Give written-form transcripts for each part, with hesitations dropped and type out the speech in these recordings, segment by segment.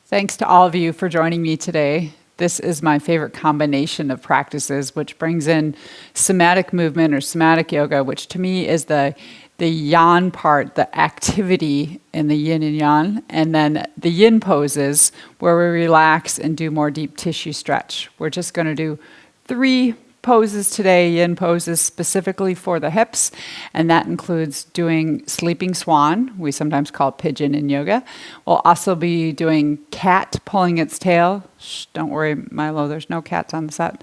Thanks to all of you for joining me today. This is my favorite combination of practices, which brings in somatic movement or somatic yoga, which to me is the yang part, the activity in the yin and yang, and then the yin poses where we relax and do more deep tissue stretch. We're just going to do 3 poses today, yin poses specifically for the hips, and that includes doing sleeping swan. We sometimes call it pigeon in yoga. We'll also be doing cat pulling its tail. Shh, don't worry, Milo, there's no cats on the set.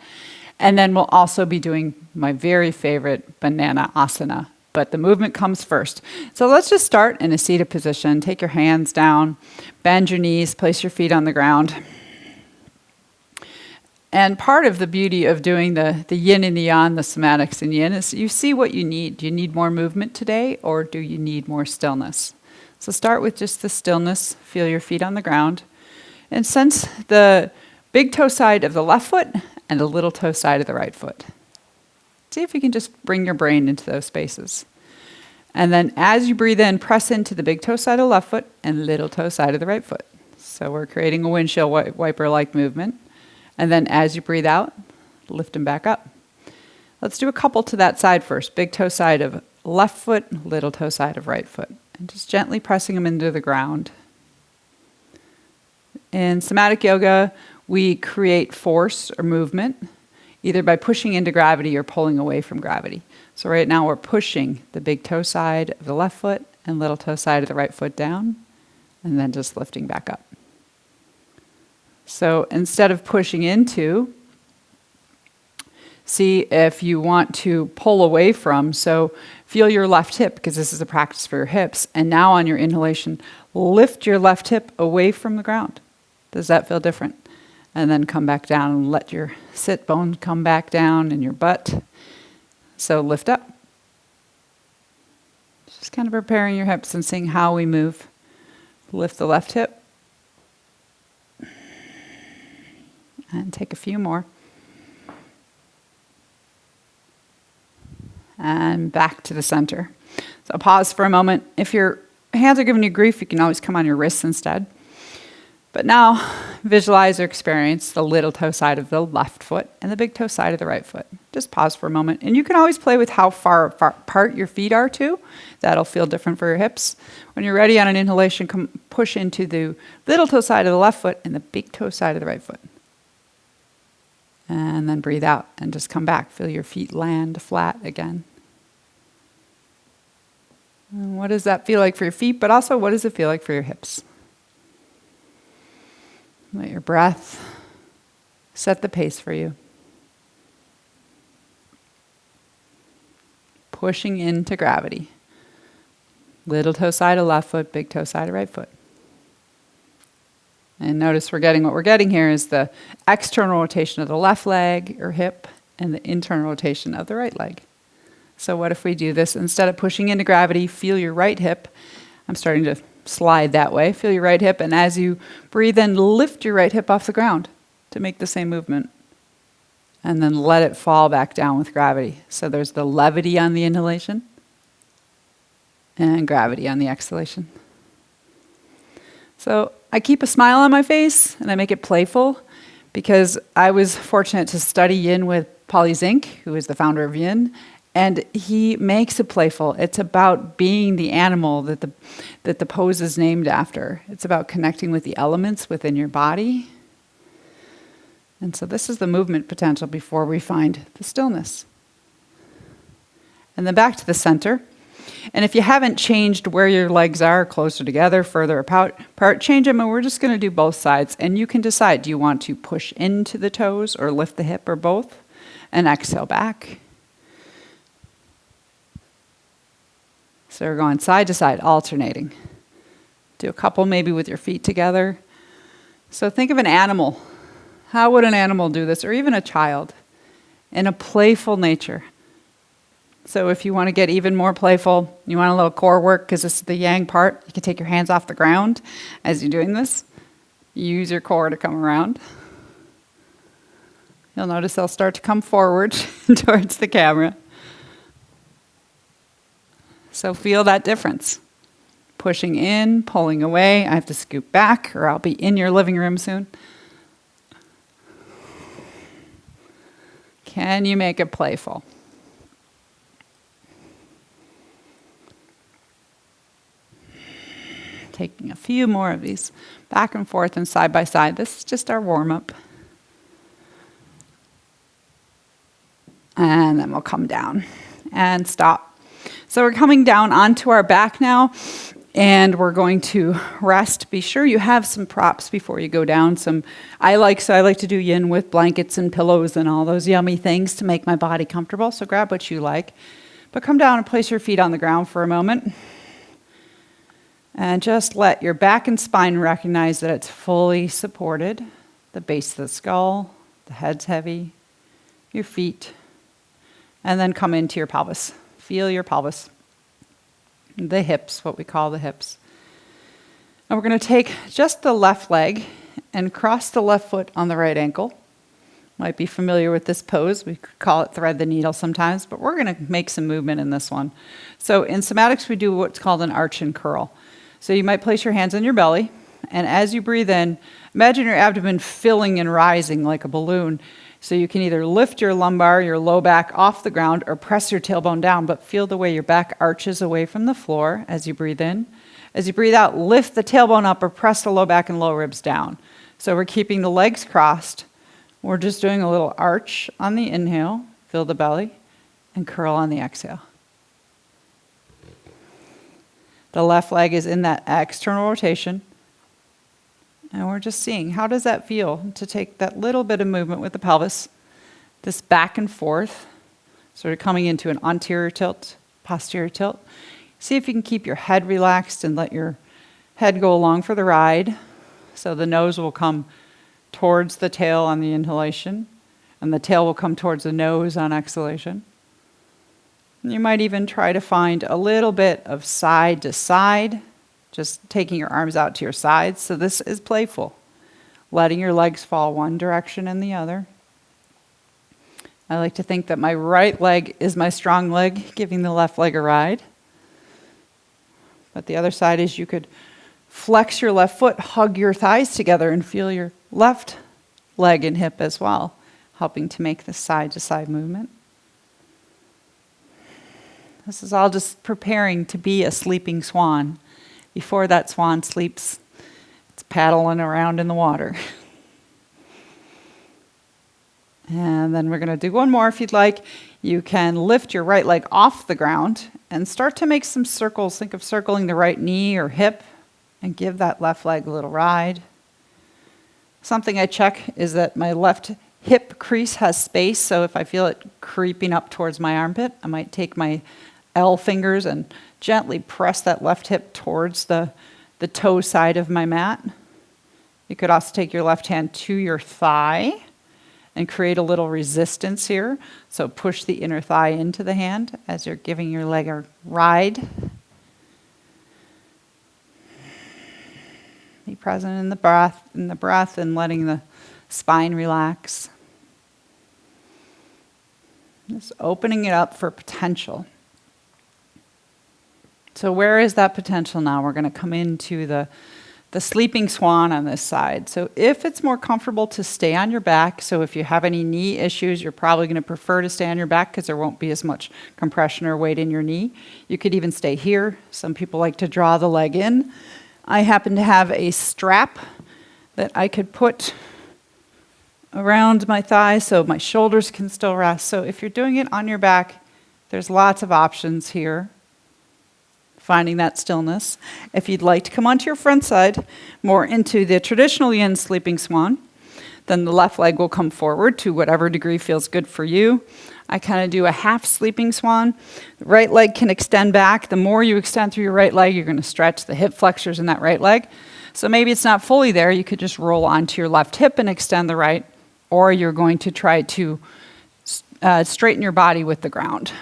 And then we'll also be doing my very favorite banana asana, but the movement comes first. So let's just start in a seated position. Take your hands down, bend your knees, place your feet on the ground. And part of the beauty of doing the yin and the yang, the somatics and yin, is you see what you need. Do you need more movement today, or do you need more stillness? So start with just the stillness. Feel your feet on the ground. And sense the big toe side of the left foot and the little toe side of the right foot. See if you can just bring your brain into those spaces. And then as you breathe in, press into the big toe side of the left foot and little toe side of the right foot. So we're creating a windshield wiper-like movement. And then as you breathe out, lift them back up. Let's do a couple to that side first. Big toe side of left foot, little toe side of right foot. And just gently pressing them into the ground. In somatic yoga, we create force or movement, either by pushing into gravity or pulling away from gravity. So right now we're pushing the big toe side of the left foot and little toe side of the right foot down, and then just lifting back up. So instead of pushing into, see if you want to pull away from. So feel your left hip, because this is a practice for your hips. And now on your inhalation, lift your left hip away from the ground. Does that feel different? And then come back down and let your sit bone come back down in your butt. So lift up. Just kind of preparing your hips and seeing how we move. Lift the left hip. And take a few more. And back to the center. So pause for a moment. If your hands are giving you grief, you can always come on your wrists instead. But now, visualize or experience the little toe side of the left foot and the big toe side of the right foot. Just pause for a moment. And you can always play with how far apart your feet are too. That'll feel different for your hips. When you're ready on an inhalation, push into the little toe side of the left foot and the big toe side of the right foot. And then breathe out and just come back. Feel your feet land flat again. And what does that feel like for your feet? But also, what does it feel like for your hips? Let your breath set the pace for you. Pushing into gravity. Little toe side of left foot, big toe side of right foot. And notice what we're getting here is the external rotation of the left leg or hip and the internal rotation of the right leg. So what if we do this? Instead of pushing into gravity, feel your right hip. I'm starting to slide that way. Feel your right hip, and as you breathe in, lift your right hip off the ground to make the same movement. And then let it fall back down with gravity. So there's the levity on the inhalation and gravity on the exhalation. So I keep a smile on my face and I make it playful because I was fortunate to study yin with Polly Zink, who is the founder of yin, and he makes it playful. It's about being the animal that the pose is named after. It's about connecting with the elements within your body. And so this is the movement potential before we find the stillness. And then back to the center. And if you haven't changed where your legs are, closer together, further apart, change them, and we're just going to do both sides. And you can decide, do you want to push into the toes or lift the hip or both? And exhale back. So we're going side to side, alternating. Do a couple maybe with your feet together. So think of an animal. How would an animal do this? Or even a child in a playful nature. So if you want to get even more playful, you want a little core work because this is the yang part, you can take your hands off the ground as you're doing this. Use your core to come around. You'll notice they'll start to come forward towards the camera. So feel that difference. pushing in, pulling away. I have to scoot back or I'll be in your living room soon. Can you make it playful? Taking a few more of these back and forth and side by side. This is just our warm-up. And then we'll come down and stop. So we're coming down onto our back now, and we're going to rest. Be sure you have some props before you go down. I like to do yin with blankets and pillows and all those yummy things to make my body comfortable. So grab what you like. But come down and place your feet on the ground for a moment. And just let your back and spine recognize that it's fully supported. The base of the skull, the head's heavy, your feet. And then come into your pelvis. Feel your pelvis. The hips, what we call the hips. And we're going to take just the left leg and cross the left foot on the right ankle. Might be familiar with this pose. We call it thread the needle sometimes, but we're going to make some movement in this one. So in somatics, we do what's called an arch and curl. So you might place your hands on your belly, and as you breathe in, imagine your abdomen filling and rising like a balloon. So you can either lift your lumbar, your low back off the ground, or press your tailbone down, but feel the way your back arches away from the floor as you breathe in. As you breathe out, lift the tailbone up or press the low back and low ribs down. So we're keeping the legs crossed. We're just doing a little arch on the inhale, fill the belly, and curl on the exhale. The left leg is in that external rotation. And we're just seeing, how does that feel to take that little bit of movement with the pelvis, this back and forth, sort of coming into an anterior tilt, posterior tilt. See if you can keep your head relaxed and let your head go along for the ride. So the nose will come towards the tail on the inhalation, and the tail will come towards the nose on exhalation. You might even try to find a little bit of side to side, just taking your arms out to your sides. So this is playful, letting your legs fall one direction and the other. I like to think that my right leg is my strong leg, giving the left leg a ride. But the other side is you could flex your left foot, hug your thighs together, and feel your left leg and hip as well, helping to make the side to side movement. This is all just preparing to be a sleeping swan. Before that swan sleeps, it's paddling around in the water. And then we're going to do one more if you'd like. You can lift your right leg off the ground and start to make some circles. Think of circling the right knee or hip and give that left leg a little ride. Something I check is that my left hip crease has space, so if I feel it creeping up towards my armpit, I might take my L fingers and gently press that left hip towards the toe side of my mat. You could also take your left hand to your thigh and create a little resistance here. So push the inner thigh into the hand as you're giving your leg a ride. Be present in the breath and letting the spine relax. Just opening it up for potential. So where is that potential now? We're going to come into the sleeping swan on this side. So if it's more comfortable to stay on your back, so if you have any knee issues, you're probably going to prefer to stay on your back because there won't be as much compression or weight in your knee. You could even stay here. Some people like to draw the leg in. I happen to have a strap that I could put around my thigh so my shoulders can still rest. So if you're doing it on your back, there's lots of options here. Finding that stillness. If you'd like to come onto your front side, more into the traditional yin sleeping swan, then the left leg will come forward to whatever degree feels good for you. I kind of do a half sleeping swan. The right leg can extend back. The more you extend through your right leg, you're going to stretch the hip flexors in that right leg. So maybe it's not fully there. You could just roll onto your left hip and extend the right, or you're going to try to straighten your body with the ground.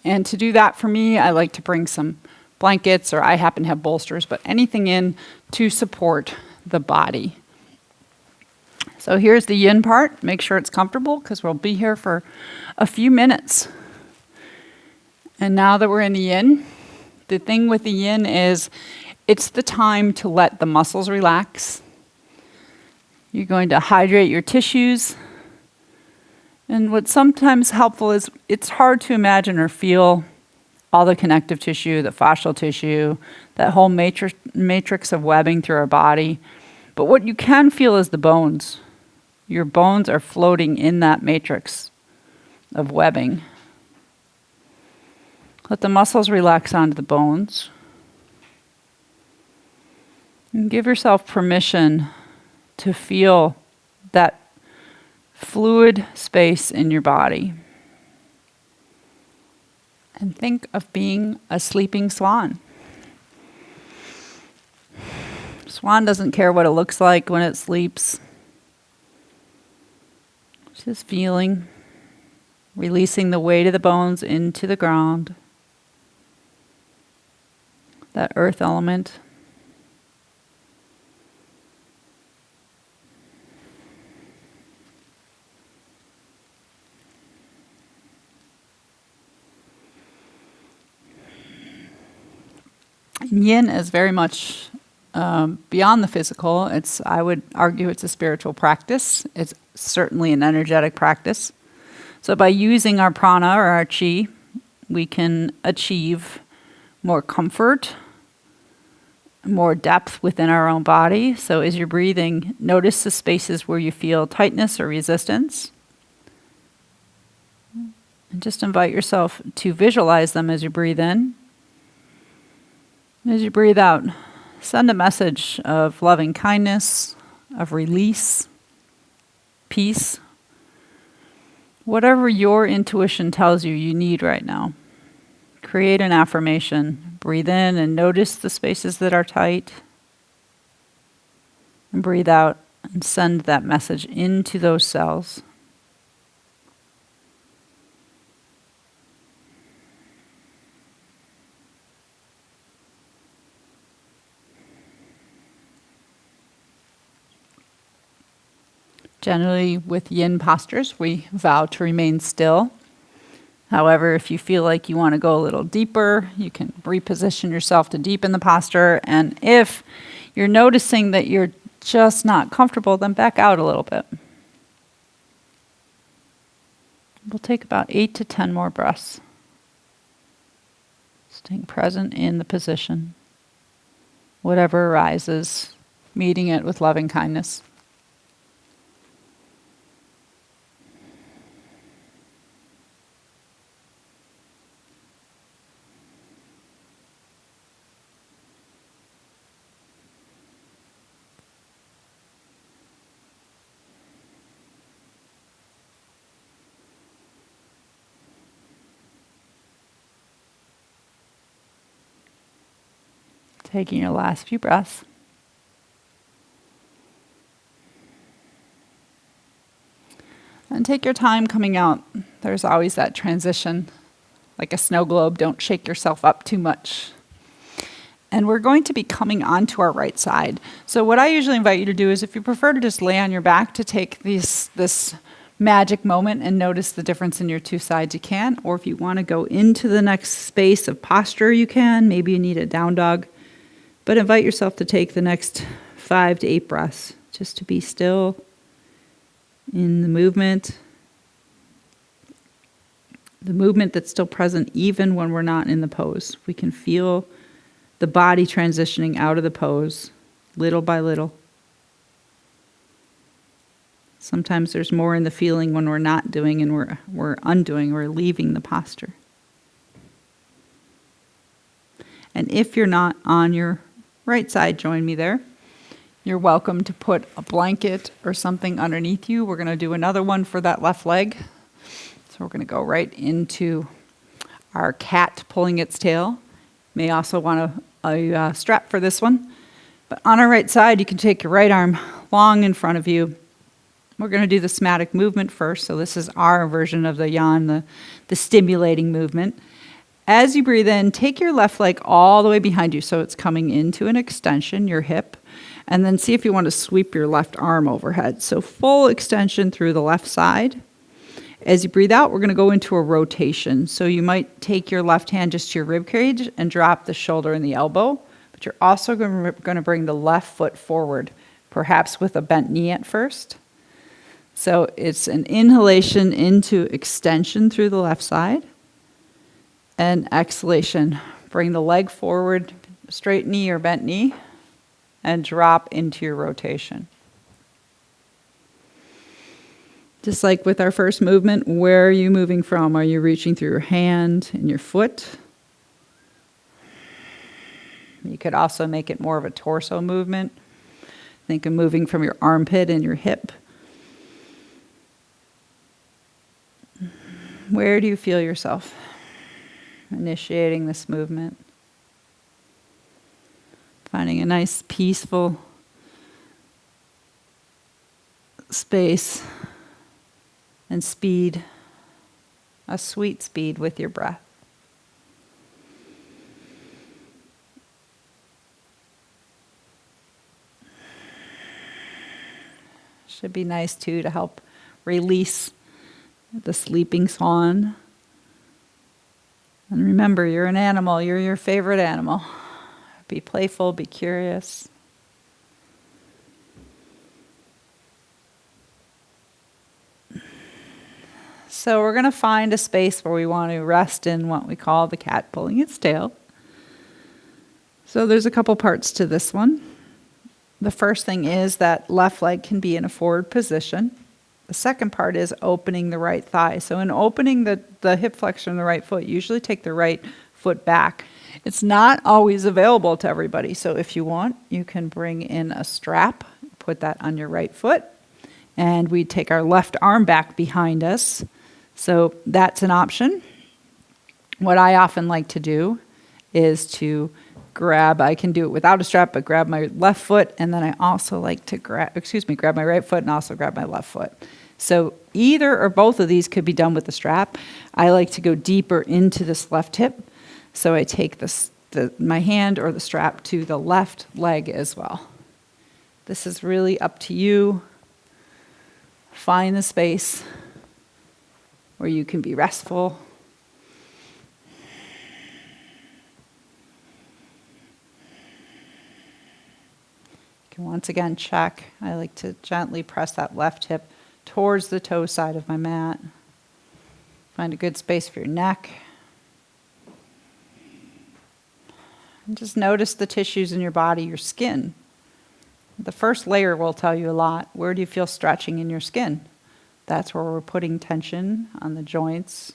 And to do that, for me, I like to bring some blankets, or I happen to have bolsters, but anything in to support the body. So here's the yin part. Make sure it's comfortable because we'll be here for a few minutes. And now that we're in the yin, the thing with the yin is it's the time to let the muscles relax. You're going to hydrate your tissues. And what's sometimes helpful is it's hard to imagine or feel all the connective tissue, the fascial tissue, that whole matrix of webbing through our body. But what you can feel is the bones. Your bones are floating in that matrix of webbing. Let the muscles relax onto the bones. And give yourself permission to feel that fluid space in your body. And think of being a sleeping swan. Swan doesn't care what it looks like when it sleeps. Just feeling, releasing the weight of the bones into the ground. That earth element. Yin is very much beyond the physical. I would argue it's a spiritual practice. It's certainly an energetic practice. So by using our prana or our chi, we can achieve more comfort, more depth within our own body. So as you're breathing, notice the spaces where you feel tightness or resistance. And just invite yourself to visualize them as you breathe in. As you breathe out, send a message of loving kindness, of release, peace, whatever your intuition tells you need right now. Create an affirmation. Breathe in and notice the spaces that are tight. And breathe out and send that message into those cells. Generally, with yin postures, we vow to remain still. However, if you feel like you want to go a little deeper, you can reposition yourself to deepen the posture. And if you're noticing that you're just not comfortable, then back out a little bit. We'll take about 8 to 10 more breaths. Staying present in the position. Whatever arises, meeting it with loving kindness. Taking your last few breaths. And take your time coming out. There's always that transition. Like a snow globe, don't shake yourself up too much. And we're going to be coming onto our right side. So what I usually invite you to do is, if you prefer to just lay on your back to take this magic moment and notice the difference in your two sides, you can. Or if you want to go into the next space of posture, you can. Maybe you need a down dog. But invite yourself to take the next 5 to 8 breaths, just to be still in the movement that's still present even when we're not in the pose. We can feel the body transitioning out of the pose little by little. Sometimes there's more in the feeling when we're not doing and we're undoing, we're leaving the posture. And if you're not on your right side, join me there. You're welcome to put a blanket or something underneath you. We're going to do another one for that left leg. So we're going to go right into our cat pulling its tail. May also want a strap for this one. But on our right side, you can take your right arm long in front of you. We're going to do the somatic movement first. So this is our version of the yan, the stimulating movement. As you breathe in, take your left leg all the way behind you so it's coming into an extension, your hip, and then see if you want to sweep your left arm overhead. So full extension through the left side. As you breathe out, we're going to go into a rotation. So you might take your left hand just to your rib cage and drop the shoulder and the elbow, but But you're also going to bring the left foot forward, perhaps with a bent knee at first. So it's an inhalation into extension through the left side, and exhalation. Bring the leg forward, straight knee or bent knee, and drop into your rotation. Just like with our first movement, where are you moving from? Are you reaching through your hand and your foot? You could also make it more of a torso movement. Think of moving from your armpit and your hip. Where do you feel yourself initiating this movement? Finding a nice, peaceful space and speed, a sweet speed with your breath. Should be nice too to help release the sleeping swan. And remember, you're an animal. You're your favorite animal. Be playful, be curious. So we're going to find a space where we want to rest in what we call the cat pulling its tail. So there's a couple parts to this one. The first thing is that left leg can be in a forward position. The second part is opening the right thigh. So in opening the hip flexor in the right foot, usually take the right foot back. It's not always available to everybody. So if you want, you can bring in a strap, put that on your right foot, and we take our left arm back behind us. So that's an option. What I often like to do is to grab, I can do it without a strap, but grab my left foot, and then I also like to grab my right foot and also grab my left foot. So either or both of these could be done with the strap. I like to go deeper into this left hip, so I take my hand or the strap to the left leg as well. This is really up to you. Find the space where you can be restful. You can once again check. I like to gently press that left hip towards the toe side of my mat. Find a good space for your neck. And just notice the tissues in your body, your skin. The first layer will tell you a lot. Where do you feel stretching in your skin? That's where we're putting tension on the joints,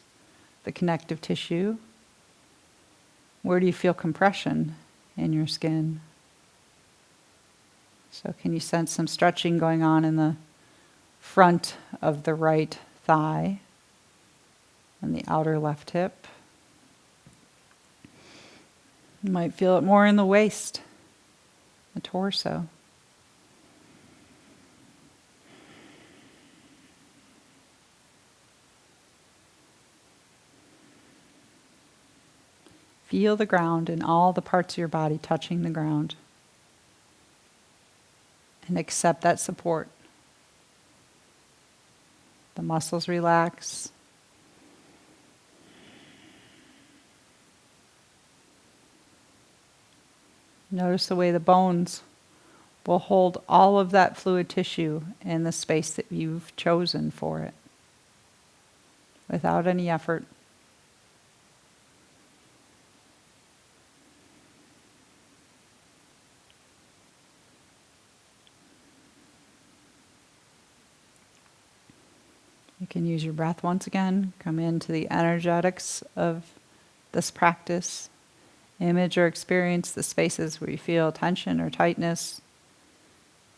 the connective tissue. Where do you feel compression in your skin? So can you sense some stretching going on in the front of the right thigh and the outer left hip? You might feel it more in the waist, the torso. Feel the ground and all the parts of your body touching the ground. And accept that support. The muscles relax. Notice the way the bones will hold all of that fluid tissue in the space that you've chosen for it, without any effort. You can use your breath once again. Come into the energetics of this practice. Image or experience the spaces where you feel tension or tightness,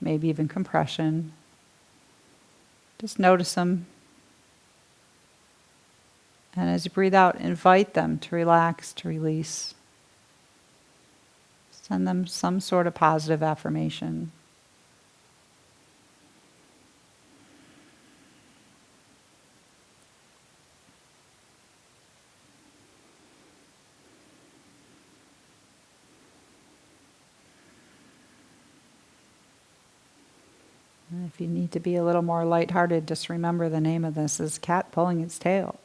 maybe even compression. Just notice them. And as you breathe out, invite them to relax, to release. Send them some sort of positive affirmation. And if you need to be a little more lighthearted, just remember the name of this is cat pulling its tail.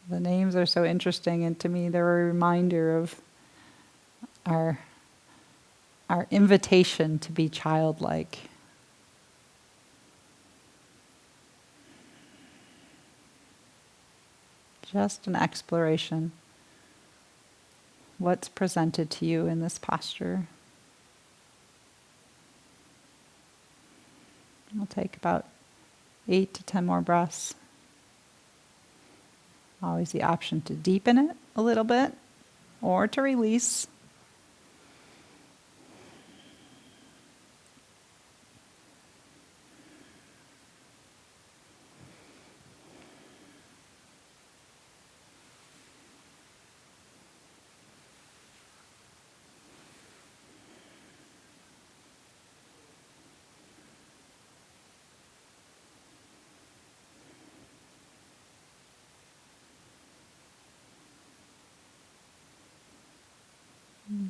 The names are so interesting, and to me they're a reminder of our invitation to be childlike. Just an exploration. What's presented to you in this posture? We'll take about 8 to 10 more breaths. Always the option to deepen it a little bit or to release.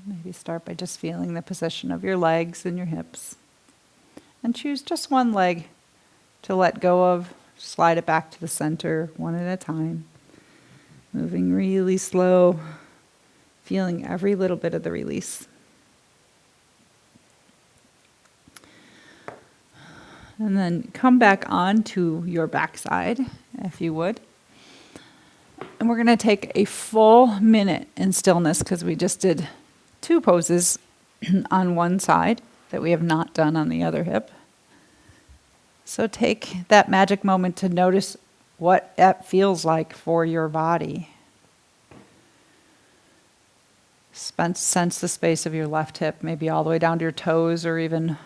Maybe start by just feeling the position of your legs and your hips. And choose just one leg to let go of. Slide it back to the center one at a time. Moving really slow, feeling every little bit of the release. And then come back onto your backside, if you would. And we're going to take a full minute in stillness because we just did 2 poses on one side that we have not done on the other hip. So take that magic moment to notice what that feels like for your body. Sense the space of your left hip, maybe all the way down to your toes or even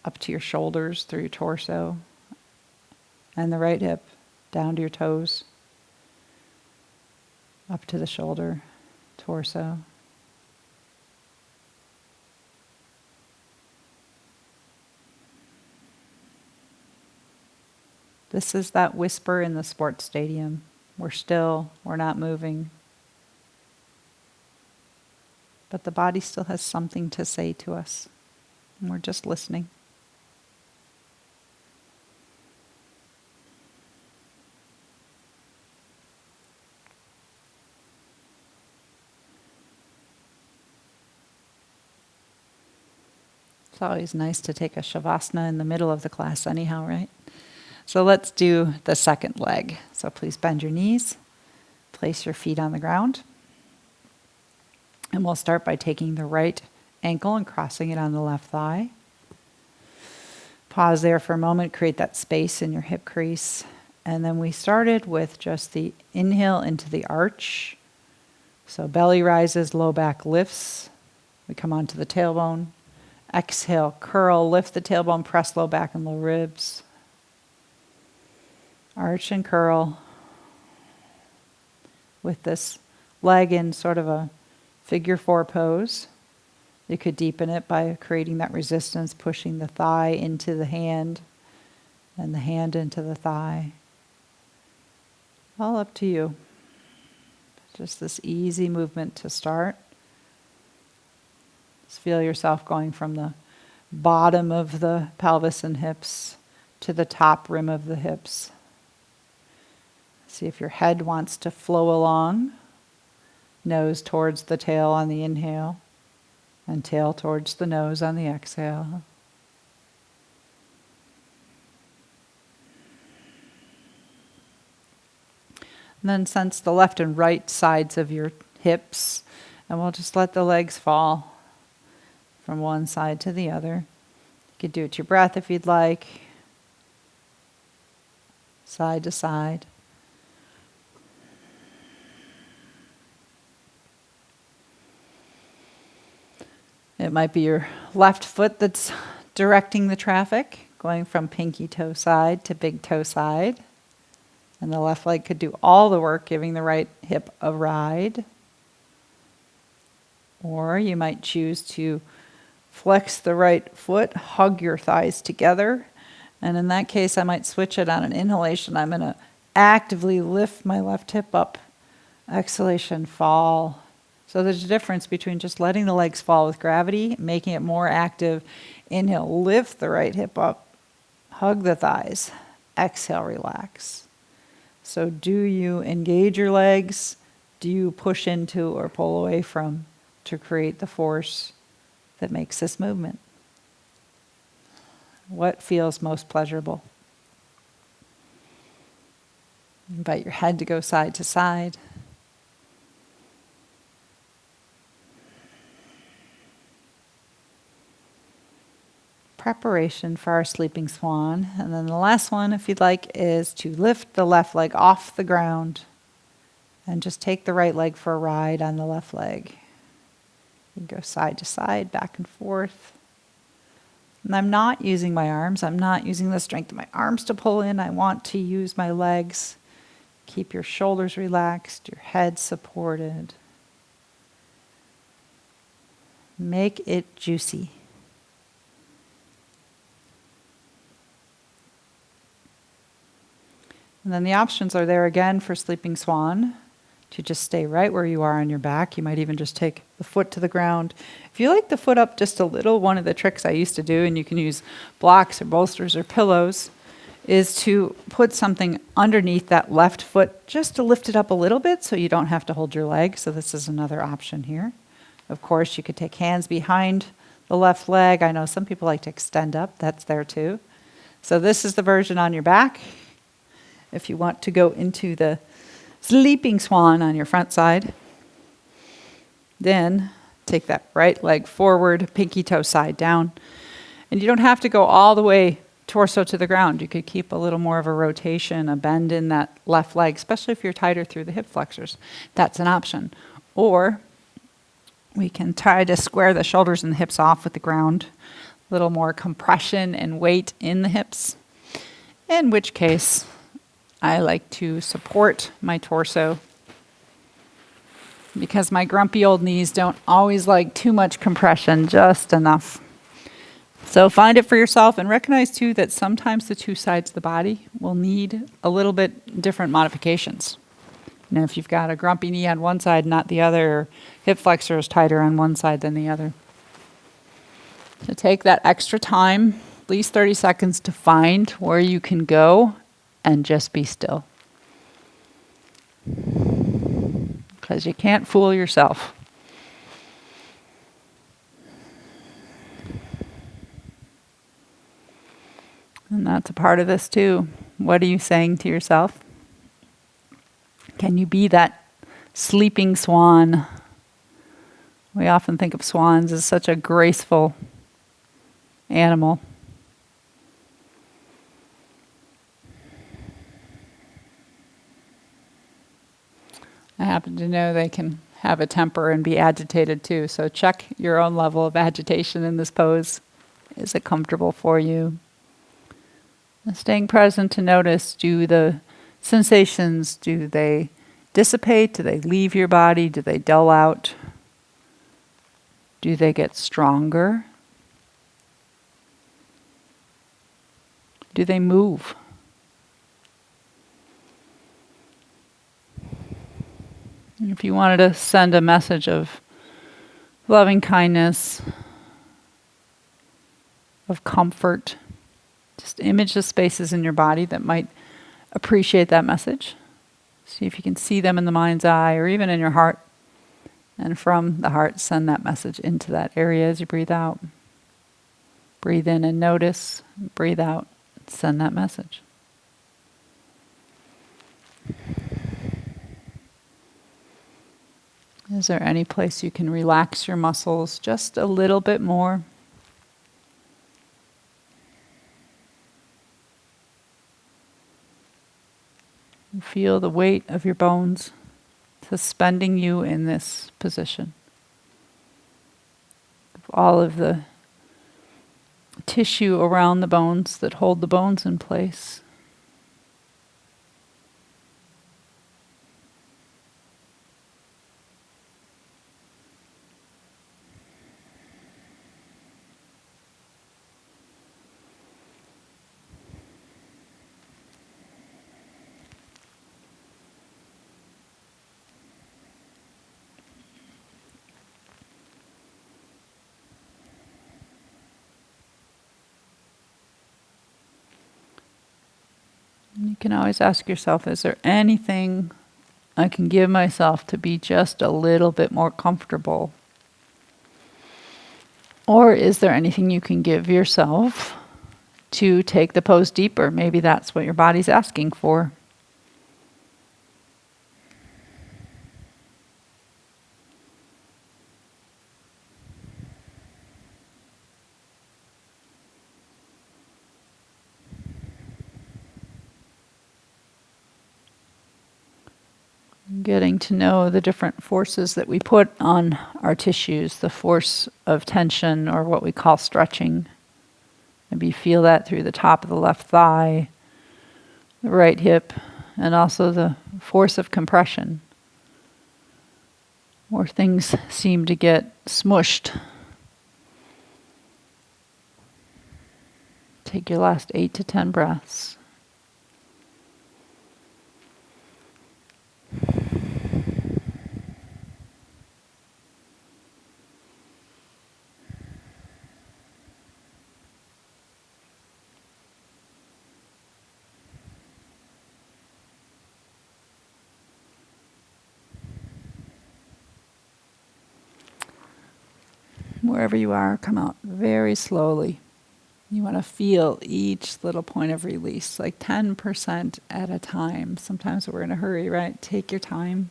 up to your shoulders through your torso. And the right hip down to your toes, up to the shoulder, torso. This is that whisper in the sports stadium. We're still, we're not moving. But the body still has something to say to us. And we're just listening. It's always nice to take a shavasana in the middle of the class anyhow, right? So let's do the second leg. So please bend your knees, place your feet on the ground. And we'll start by taking the right ankle and crossing it on the left thigh. Pause there for a moment, create that space in your hip crease. And then we started with just the inhale into the arch. So belly rises, low back lifts. We come onto the tailbone. Exhale, curl, lift the tailbone, press low back and low ribs. Arch and curl with this leg in sort of a figure 4 pose. You could deepen it by creating that resistance, pushing the thigh into the hand and the hand into the thigh. All up to you. Just this easy movement to start. Just feel yourself going from the bottom of the pelvis and hips to the top rim of the hips. See if your head wants to flow along. Nose towards the tail on the inhale, and tail towards the nose on the exhale. And then sense the left and right sides of your hips, and we'll just let the legs fall from one side to the other. You could do it to your breath if you'd like, side to side. It might be your left foot that's directing the traffic, going from pinky toe side to big toe side. And the left leg could do all the work, giving the right hip a ride. Or you might choose to flex the right foot, hug your thighs together. And in that case, I might switch it on an inhalation. I'm going to actively lift my left hip up. Exhalation, fall. So there's a difference between just letting the legs fall with gravity, making it more active. Inhale, lift the right hip up, hug the thighs. Exhale, relax. So do you engage your legs? Do you push into or pull away from to create the force that makes this movement? What feels most pleasurable? Invite your head to go side to side. Preparation for our sleeping swan. And then the last one, if you'd like, is to lift the left leg off the ground and just take the right leg for a ride on the left leg. You can go side to side, back and forth. And I'm not using my arms. I'm not using the strength of my arms to pull in. I want to use my legs. Keep your shoulders relaxed, your head supported. Make it juicy. And then the options are there again for sleeping swan, to just stay right where you are on your back. You might even just take the foot to the ground. If you like the foot up just a little, one of the tricks I used to do, and you can use blocks or bolsters or pillows, is to put something underneath that left foot just to lift it up a little bit so you don't have to hold your leg. So this is another option here. Of course, you could take hands behind the left leg. I know some people like to extend up. That's there too. So this is the version on your back. If you want to go into the sleeping swan on your front side, then take that right leg forward, pinky toe side down. And you don't have to go all the way torso to the ground. You could keep a little more of a rotation, a bend in that left leg, especially if you're tighter through the hip flexors. That's an option. Or we can try to square the shoulders and the hips off with the ground. A little more compression and weight in the hips. In which case, I like to support my torso because my grumpy old knees don't always like too much compression, just enough. So find it for yourself and recognize too that sometimes the two sides of the body will need a little bit different modifications. You know, if you've got a grumpy knee on one side, not the other, or hip flexor is tighter on one side than the other. So take that extra time, at least 30 seconds, to find where you can go and just be still. Because you can't fool yourself. And that's a part of this too. What are you saying to yourself? Can you be that sleeping swan? We often think of swans as such a graceful animal. I happen to know they can have a temper and be agitated too. So check your own level of agitation in this pose. Is it comfortable for you? And staying present to notice, do the sensations, do they dissipate? Do they leave your body? Do they dull out? Do they get stronger? Do they move? And if you wanted to send a message of loving kindness, of comfort, just image the spaces in your body that might appreciate that message. See if you can see them in the mind's eye or even in your heart. And from the heart, send that message into that area as you breathe out. Breathe in and notice. Breathe out. Send that message. Is there any place you can relax your muscles just a little bit more? And feel the weight of your bones suspending you in this position. All of the tissue around the bones that hold the bones in place. You can always ask yourself, is there anything I can give myself to be just a little bit more comfortable? Or is there anything you can give yourself to take the pose deeper? Maybe that's what your body's asking for. Getting to know the different forces that we put on our tissues, the force of tension or what we call stretching. Maybe you feel that through the top of the left thigh, the right hip, and also the force of compression, where things seem to get smushed. Take your last 8 to 10 breaths. Wherever you are, come out very slowly. You want to feel each little point of release, like 10% at a time. Sometimes we're in a hurry, right? Take your time.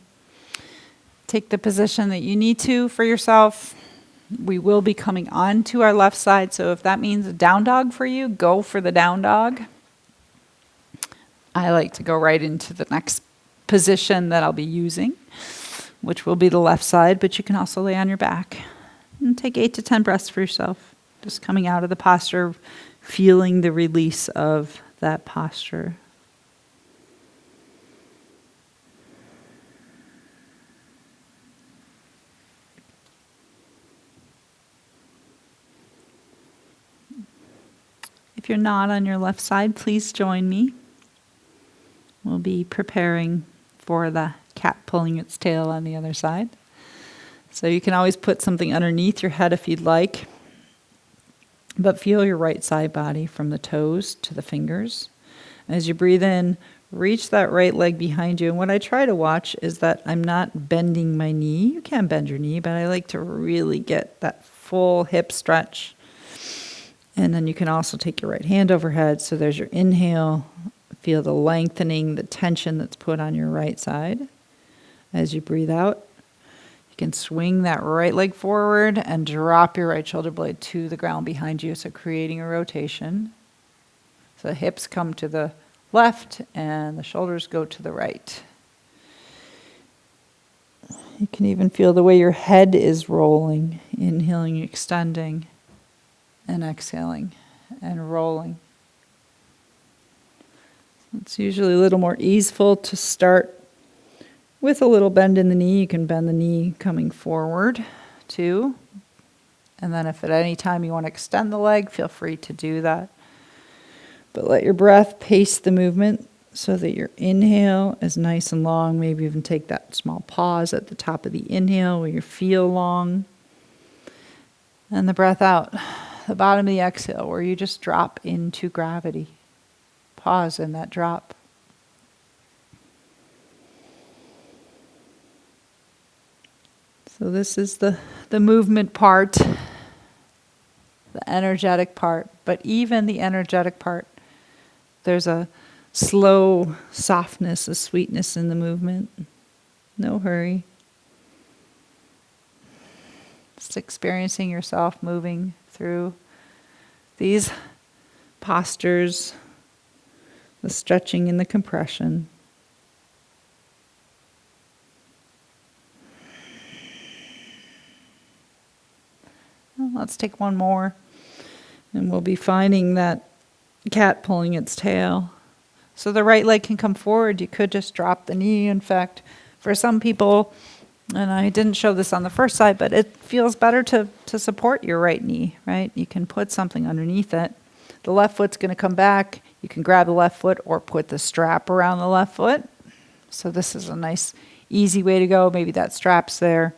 Take the position that you need to for yourself. We will be coming on to our left side, so if that means a down dog for you, go for the down dog. I like to go right into the next position that I'll be using, which will be the left side, but you can also lay on your back. And take 8 to 10 breaths for yourself. Just coming out of the posture, feeling the release of that posture. If you're not on your left side, please join me. We'll be preparing for the cat pulling its tail on the other side. So you can always put something underneath your head if you'd like. But feel your right side body from the toes to the fingers. As you breathe in, reach that right leg behind you. And what I try to watch is that I'm not bending my knee. You can bend your knee, but I like to really get that full hip stretch. And then you can also take your right hand overhead. So there's your inhale. Feel the lengthening, the tension that's put on your right side. As you breathe out, you can swing that right leg forward and drop your right shoulder blade to the ground behind you, so creating a rotation. So the hips come to the left and the shoulders go to the right. You can even feel the way your head is rolling, inhaling, extending, and exhaling and rolling. It's usually a little more easeful to start with a little bend in the knee. You can bend the knee coming forward too. And then if at any time you want to extend the leg, feel free to do that. But let your breath pace the movement so that your inhale is nice and long. Maybe even take that small pause at the top of the inhale where you feel long. And the breath out, the bottom of the exhale, where you just drop into gravity. Pause in that drop. So this is the movement part, the energetic part. But even the energetic part, there's a slow softness, a sweetness in the movement. No hurry. Just experiencing yourself moving through these postures, the stretching and the compression. Let's take one more, and we'll be finding that cat pulling its tail. So the right leg can come forward. You could just drop the knee. In fact, for some people, and I didn't show this on the first side, but it feels better to support your right knee, right? You can put something underneath it. The left foot's going to come back. You can grab the left foot or put the strap around the left foot. So this is a nice, easy way to go. Maybe that strap's there.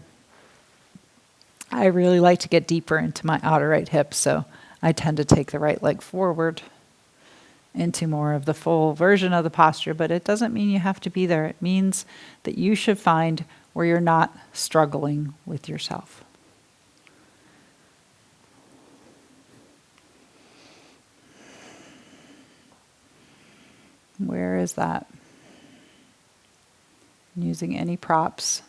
I really like to get deeper into my outer right hip, so I tend to take the right leg forward into more of the full version of the posture, but it doesn't mean you have to be there. It means that you should find where you're not struggling with yourself. Where is that? Using any props.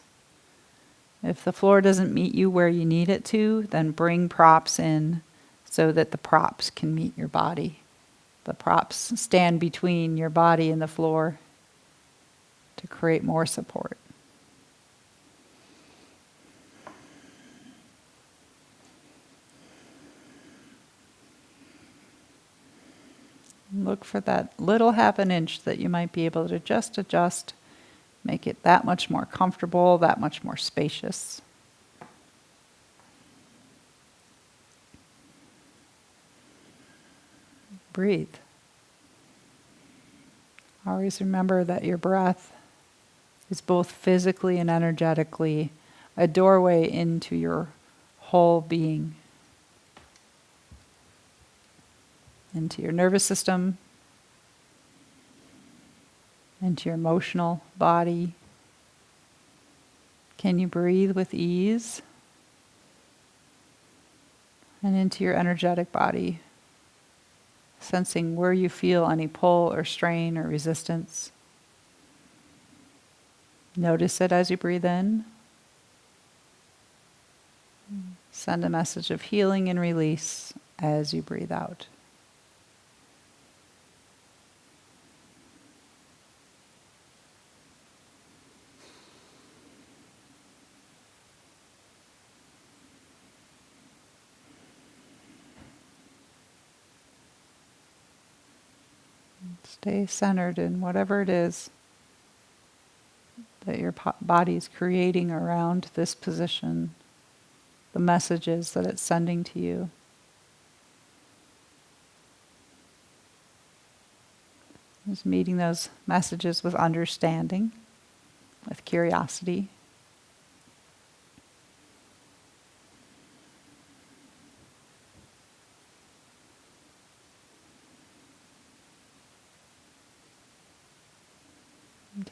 If the floor doesn't meet you where you need it to, then bring props in so that the props can meet your body. The props stand between your body and the floor to create more support. Look for that little half an inch that you might be able to just adjust, make it that much more comfortable, that much more spacious. Breathe. Always remember that your breath is both physically and energetically a doorway into your whole being, into your nervous system, into your emotional body. Can you breathe with ease? And into your energetic body, sensing where you feel any pull or strain or resistance. Notice it as you breathe in. Send a message of healing and release as you breathe out. Stay centered in whatever it is that your body is creating around this position, the messages that it's sending to you. Just meeting those messages with understanding, with curiosity.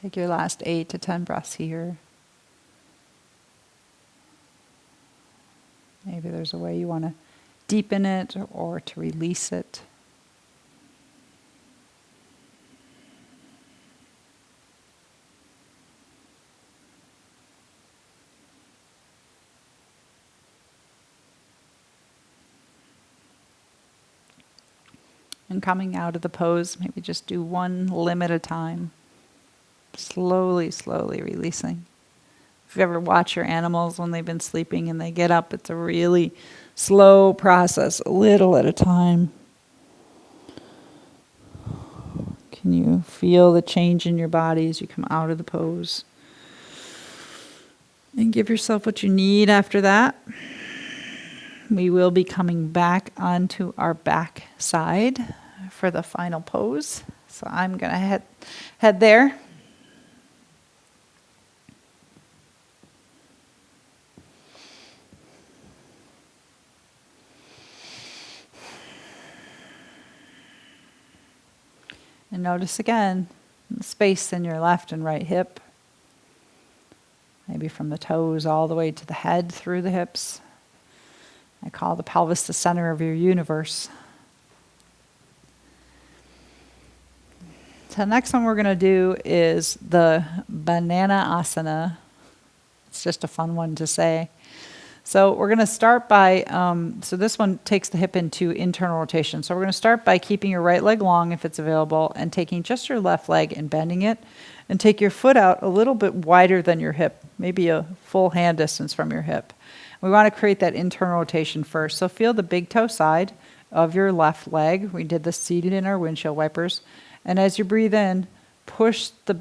Take your last 8 to 10 breaths here. Maybe there's a way you want to deepen it or to release it. And coming out of the pose, maybe just do one limb at a time. Slowly, slowly releasing. If you ever watch your animals when they've been sleeping and they get up, it's a really slow process, a little at a time. Can you feel the change in your body as you come out of the pose? And give yourself what you need after that. We will be coming back onto our back side for the final pose. So I'm going to head there. And notice again the space in your left and right hip. Maybe from the toes all the way to the head through the hips. I call the pelvis the center of your universe. So the next one we're going to do is the banana asana. It's just a fun one to say. So we're going to start by, so this one takes the hip into internal rotation. So we're going to start by keeping your right leg long if it's available and taking just your left leg and bending it. And take your foot out a little bit wider than your hip, maybe a full hand distance from your hip. We want to create that internal rotation first. So feel the big toe side of your left leg. We did this seated in our windshield wipers. And as you breathe in, push the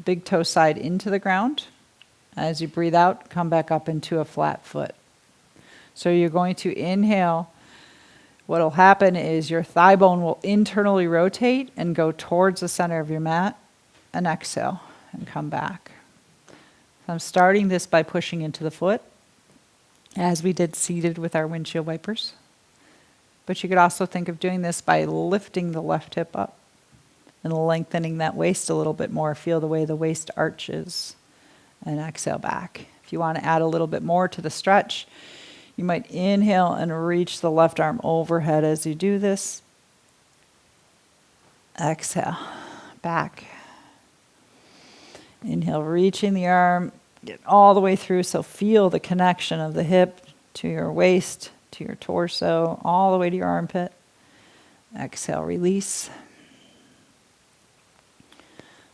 big toe side into the ground. As you breathe out, come back up into a flat foot. So you're going to inhale. What will happen is your thigh bone will internally rotate and go towards the center of your mat. And exhale and come back. So I'm starting this by pushing into the foot, as we did seated with our windshield wipers. But you could also think of doing this by lifting the left hip up and lengthening that waist a little bit more. Feel the way the waist arches. And exhale back. If you want to add a little bit more to the stretch, you might inhale and reach the left arm overhead as you do this. Exhale, back. Inhale, reaching the arm, get all the way through, so feel the connection of the hip to your waist, to your torso, all the way to your armpit. Exhale, release.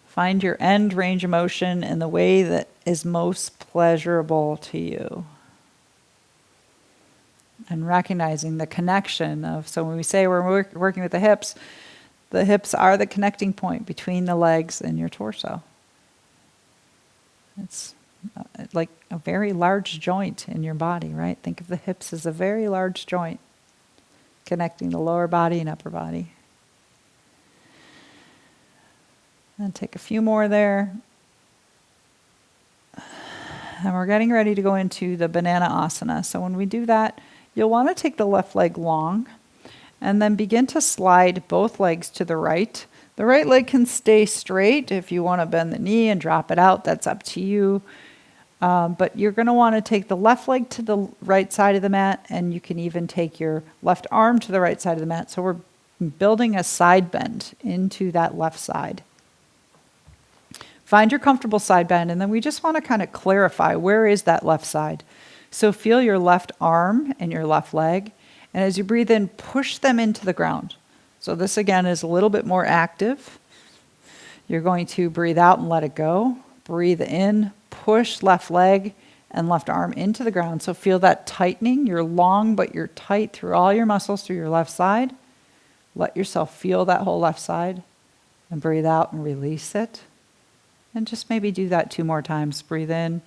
Find your end range of motion in the way that is most pleasurable to you. And recognizing the connection of, so when we say we're working with the hips are the connecting point between the legs and your torso. It's like a very large joint in your body, right? Think of the hips as a very large joint connecting the lower body and upper body. And take a few more there. And we're getting ready to go into the banana asana. So when we do that, you'll want to take the left leg long and then begin to slide both legs to the right. The right leg can stay straight. If you want to bend the knee and drop it out, that's up to you. But you're going to want to take the left leg to the right side of the mat, and you can even take your left arm to the right side of the mat. So we're building a side bend into that left side. Find your comfortable side bend, and then we just want to kind of clarify, where is that left side? So feel your left arm and your left leg, and as you breathe in, push them into the ground. So this again is a little bit more active. You're going to breathe out and let it go. Breathe in, push left leg and left arm into the ground. So feel that tightening. You're long, but you're tight through all your muscles through your left side. Let yourself feel that whole left side, and breathe out and release it. And just maybe do that 2 more times. Breathe in,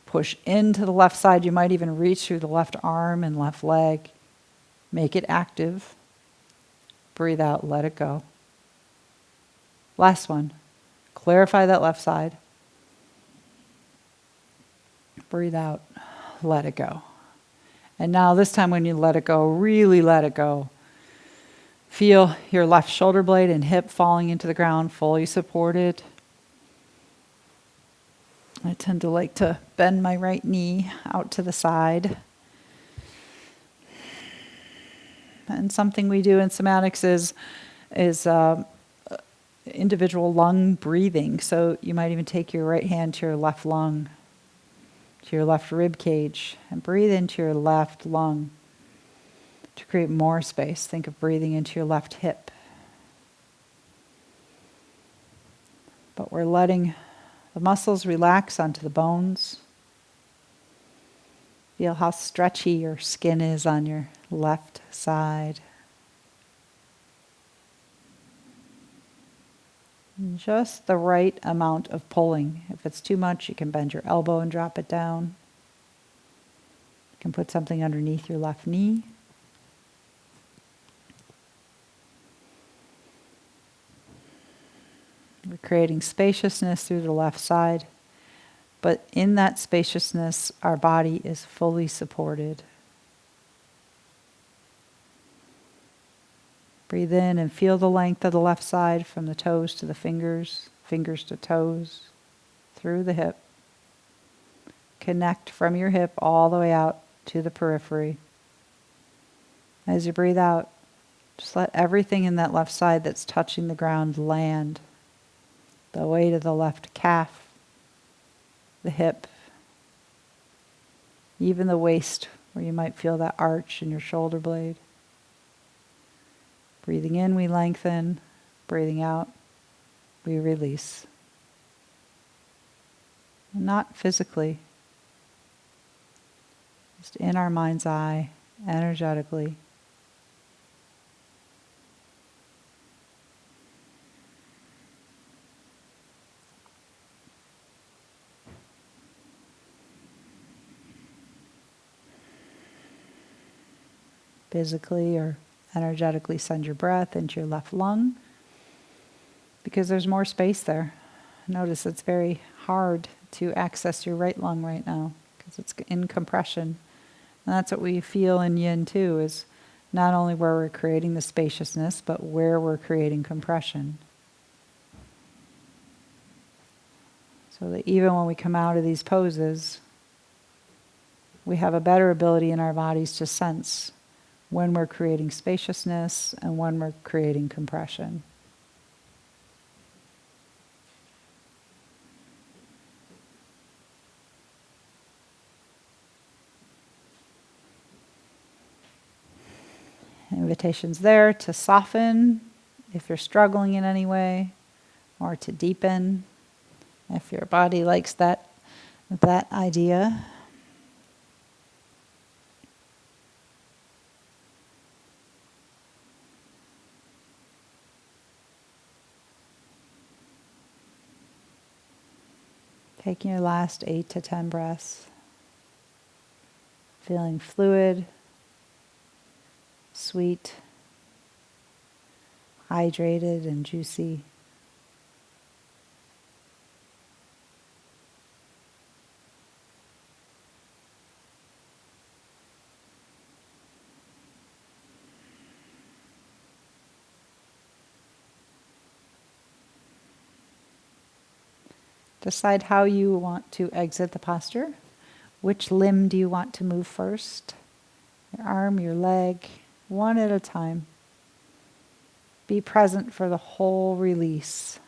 push into the left side. You might even reach through the left arm and left leg. Make it active. Breathe out, let it go. Last one. Clarify that left side. Breathe out, let it go. And now this time when you let it go, really let it go. Feel your left shoulder blade and hip falling into the ground, fully supported. I tend to like to bend my right knee out to the side. And something we do in somatics is individual lung breathing. So you might even take your right hand to your left lung, to your left rib cage, and breathe into your left lung to create more space. Think of breathing into your left hip. But we're letting the muscles relax onto the bones. Feel how stretchy your skin is on your left side. And just the right amount of pulling. If it's too much, you can bend your elbow and drop it down. You can put something underneath your left knee. We're creating spaciousness through the left side, but in that spaciousness, our body is fully supported. Breathe in and feel the length of the left side from the toes to the fingers, fingers to toes, through the hip. Connect from your hip all the way out to the periphery. As you breathe out, just let everything in that left side that's touching the ground land. The weight of the left calf, the hip, even the waist where you might feel that arch in your shoulder blade. Breathing in, we lengthen. Breathing out, we release. Not physically, just in our mind's eye, energetically. Physically or energetically send your breath into your left lung because there's more space there. Notice it's very hard to access your right lung right now because it's in compression. And that's what we feel in yin too, is not only where we're creating the spaciousness, but where we're creating compression. So that even when we come out of these poses, we have a better ability in our bodies to sense when we're creating spaciousness and when we're creating compression. Invitations there to soften if you're struggling in any way, or to deepen if your body likes that idea. Taking your last 8 to 10 breaths, feeling fluid, sweet, hydrated, and juicy. Decide how you want to exit the posture. Which limb do you want to move first? Your arm, your leg, one at a time. Be present for the whole release.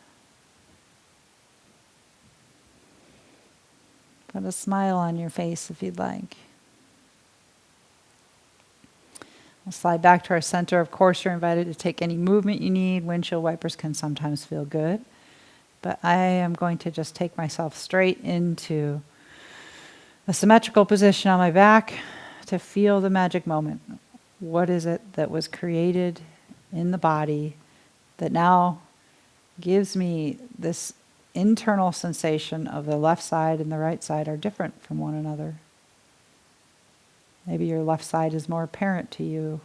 Put a smile on your face if you'd like. We'll slide back to our center. Of course, you're invited to take any movement you need. Windshield wipers can sometimes feel good. But I am going to just take myself straight into a symmetrical position on my back to feel the magic moment. What is it that was created in the body that now gives me this internal sensation of the left side and the right side are different from one another? Maybe your left side is more apparent to you,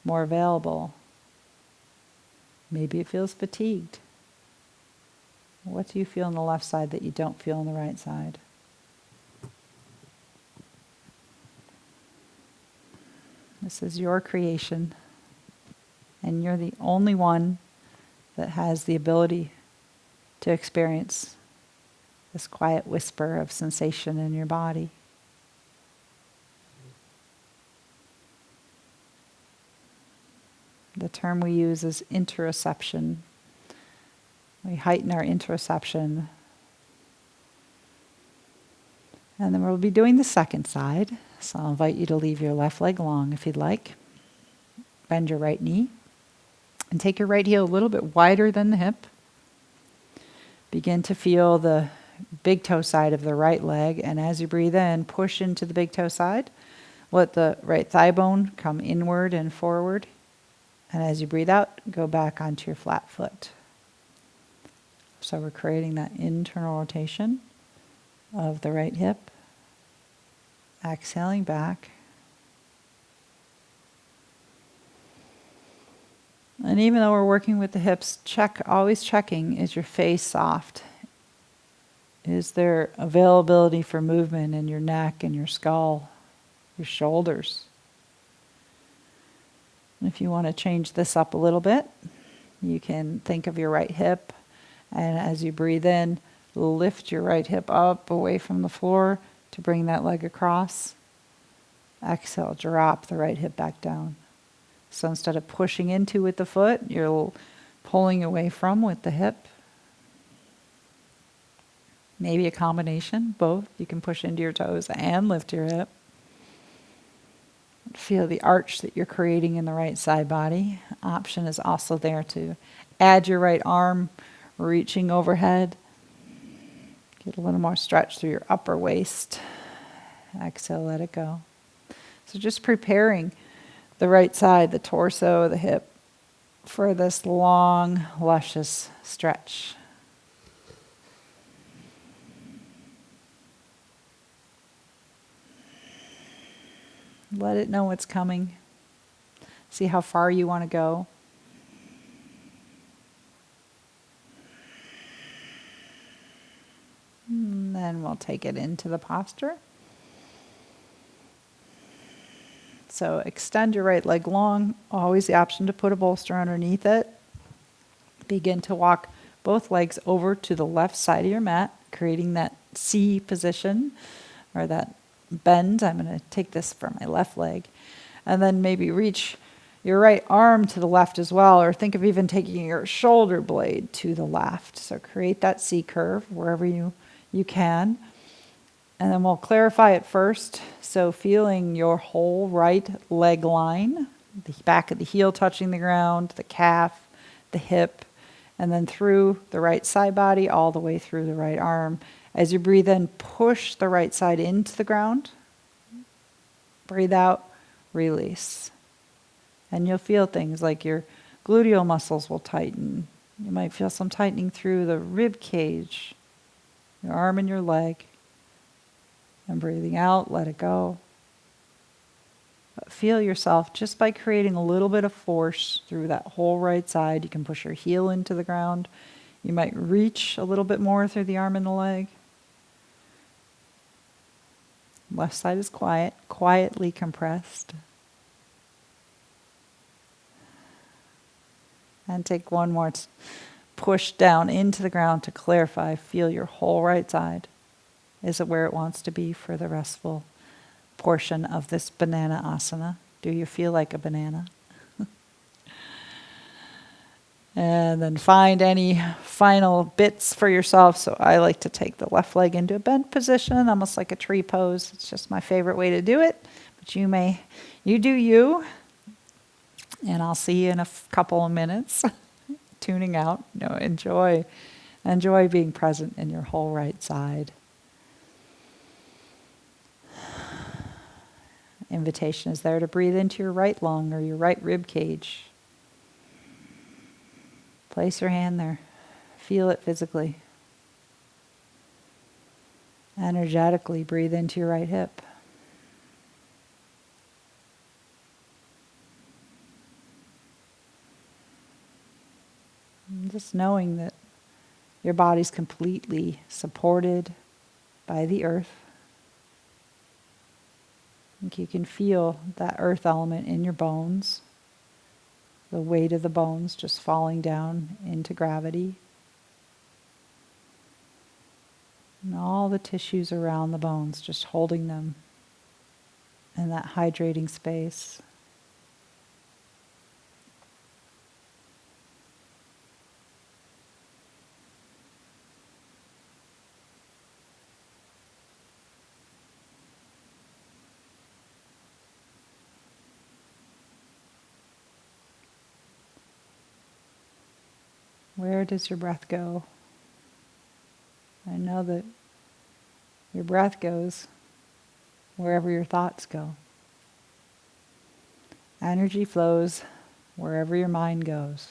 more available. Maybe it feels fatigued. What do you feel on the left side that you don't feel on the right side? This is your creation, and you're the only one that has the ability to experience this quiet whisper of sensation in your body. The term we use is interoception. We heighten our interoception. And then we'll be doing the second side. So I'll invite you to leave your left leg long if you'd like. Bend your right knee. And take your right heel a little bit wider than the hip. Begin to feel the big toe side of the right leg. And as you breathe in, push into the big toe side. Let the right thigh bone come inward and forward. And as you breathe out, go back onto your flat foot. So we're creating that internal rotation of the right hip. Exhaling back. And even though we're working with the hips, always checking, is your face soft? Is there availability for movement in your neck and your skull, your shoulders? And if you want to change this up a little bit, you can think of your right hip, and as you breathe in, lift your right hip up away from the floor to bring that leg across. Exhale, drop the right hip back down. So instead of pushing into with the foot, you're pulling away from with the hip. Maybe a combination, both. You can push into your toes and lift your hip. Feel the arch that you're creating in the right side body. Option is also there to add your right arm, reaching overhead. Get a little more stretch through your upper waist. Exhale, let it go. So just preparing the right side, the torso, the hip, for this long, luscious stretch. Let it know what's coming. See how far you want to go. And then we'll take it into the posture. So extend your right leg long. Always the option to put a bolster underneath it. Begin to walk both legs over to the left side of your mat. creating that C position or that bend. I'm going to take this for my left leg. And then maybe reach your right arm to the left as well, or think of even taking your shoulder blade to the left. So create that C curve wherever you can. And then we'll clarify it first. So feeling your whole right leg line, the back of the heel touching the ground, the calf, the hip, and then through the right side body, all the way through the right arm. As you breathe in, push the right side into the ground. Breathe out, release. And you'll feel things like your gluteal muscles will tighten. You might feel some tightening through the rib cage, your arm and your leg. And breathing out, let it go. But feel yourself just by creating a little bit of force through that whole right side. You can push your heel into the ground. You might reach a little bit more through the arm and the leg. Left side is quiet, quietly compressed. And take one more push down into the ground to clarify. Feel your whole right side. Is it where it wants to be for the restful portion of this banana asana? Do you feel like a banana? And then find any final bits for yourself. So I like to take the left leg into a bent position, almost like a tree pose. It's just my favorite way to do it. But you do you. And I'll see you in a couple of minutes. Tuning out. Enjoy being present in your whole right side. Invitation is there to breathe into your right lung or your right rib cage. Place your hand there. Feel it physically. Energetically breathe into your right hip. And just knowing that your body's completely supported by the earth. I think you can feel that earth element in your bones. The weight of the bones just falling down into gravity. And all the tissues around the bones, just holding them in that hydrating space. Where does your breath go? I know that your breath goes wherever your thoughts go. Energy flows wherever your mind goes.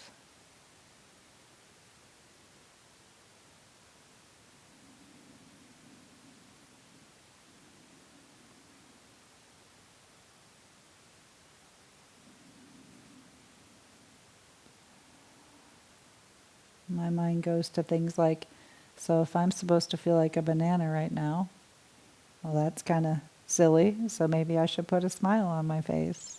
My mind goes to things like, so if I'm supposed to feel like a banana right now, well, that's kind of silly, so maybe I should put a smile on my face.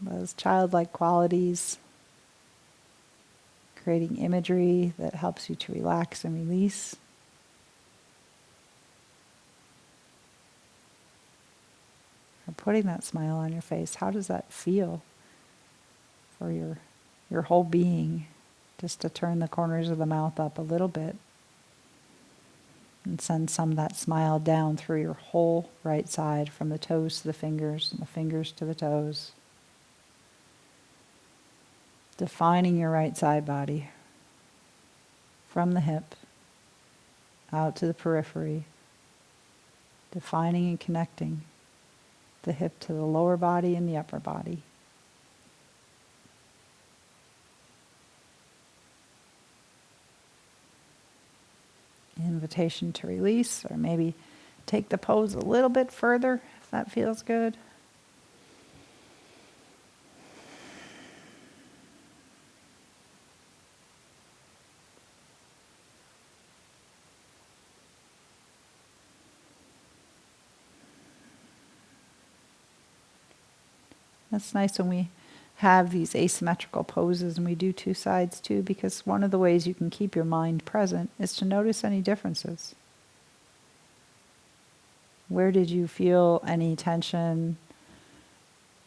Those childlike qualities, creating imagery that helps you to relax and release. Or putting that smile on your face, how does that feel for your whole being? Just to turn the corners of the mouth up a little bit and send some of that smile down through your whole right side, from the toes to the fingers and the fingers to the toes. Defining your right side body from the hip out to the periphery. Defining and connecting the hip to the lower body and the upper body. Invitation to release, or maybe take the pose a little bit further if that feels good. That's nice when we have these asymmetrical poses, and we do two sides too, because one of the ways you can keep your mind present is to notice any differences. Where did you feel any tension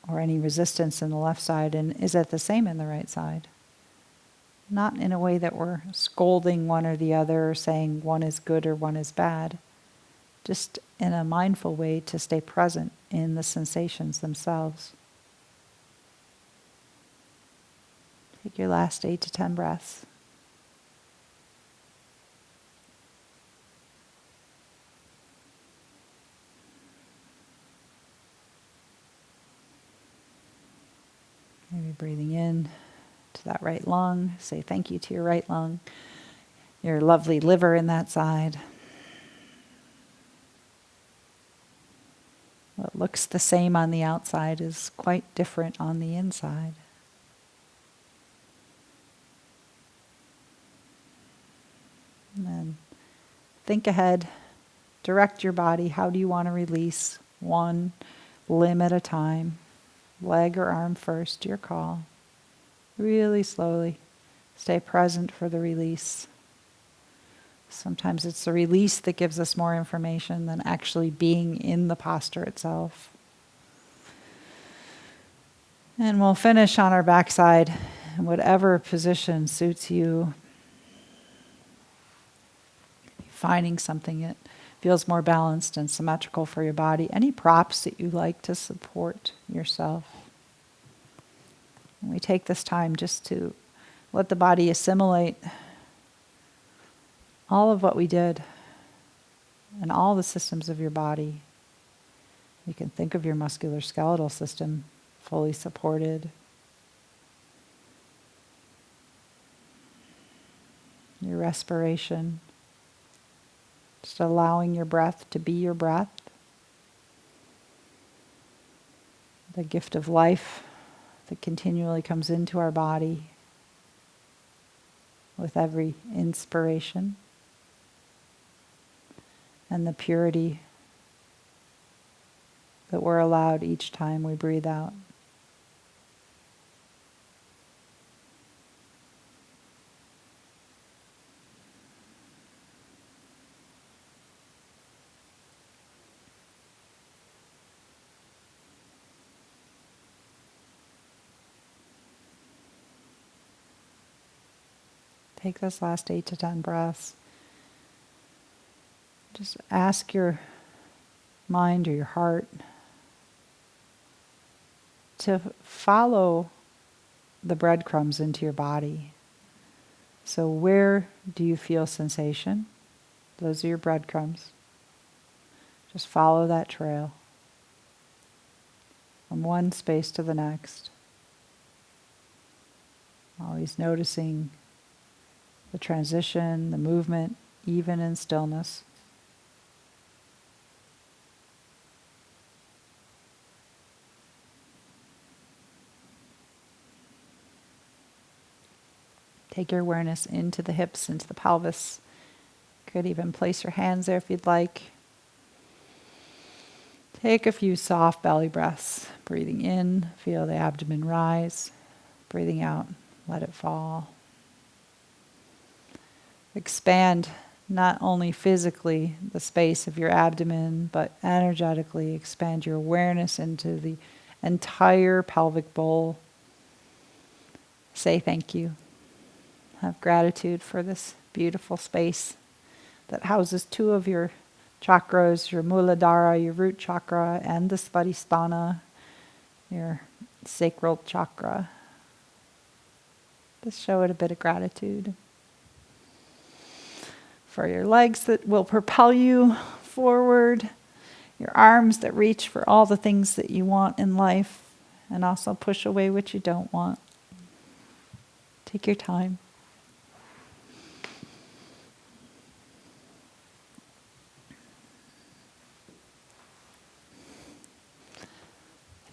or any resistance in the left side, and is it the same in the right side? Not in a way that we're scolding one or the other, or saying one is good or one is bad. Just in a mindful way to stay present in the sensations themselves. Take your last 8 to 10 breaths. Maybe breathing in to that right lung. Say thank you to your right lung. Your lovely liver in that side. What looks the same on the outside is quite different on the inside. And then think ahead. Direct your body. How do you want to release? One limb at a time. Leg or arm first, your call. Really slowly. Stay present for the release. Sometimes it's the release that gives us more information than actually being in the posture itself. And we'll finish on our backside in whatever position suits you. Finding something that feels more balanced and symmetrical for your body. Any props that you like to support yourself. And we take this time just to let the body assimilate all of what we did and all the systems of your body. You can think of your musculoskeletal system fully supported. Your respiration. Just allowing your breath to be your breath. The gift of life that continually comes into our body with every inspiration. And the purity that we're allowed each time we breathe out. Take those last 8 to 10 breaths. Just ask your mind or your heart to follow the breadcrumbs into your body. So where do you feel sensation? Those are your breadcrumbs. Just follow that trail from one space to the next. Always noticing the transition, the movement, even in stillness. Take your awareness into the hips, into the pelvis. Could even place your hands there if you'd like. Take a few soft belly breaths. Breathing in, feel the abdomen rise. Breathing out, let it fall. Expand not only physically the space of your abdomen, but energetically expand your awareness into the entire pelvic bowl. Say thank you. Have gratitude for this beautiful space that houses two of your chakras, your Muladhara, your root chakra, and the Svadhisthana, your sacral chakra. Just show it a bit of gratitude. For your legs that will propel you forward, your arms that reach for all the things that you want in life, and also push away what you don't want. Take your time.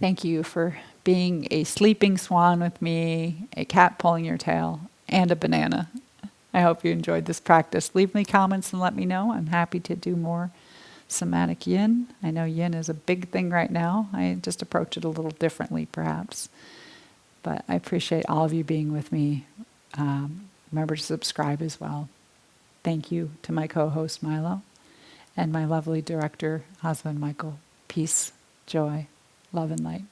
Thank you for being a sleeping swan with me, a cat pulling your tail, and a banana. I hope you enjoyed this practice. Leave me comments and let me know. I'm happy to do more somatic yin. I know yin is a big thing right now. I just approach it a little differently, perhaps. But I appreciate all of you being with me. Remember to subscribe as well. Thank you to my co-host Milo and my lovely director, husband Michael. Peace, joy, love, and light.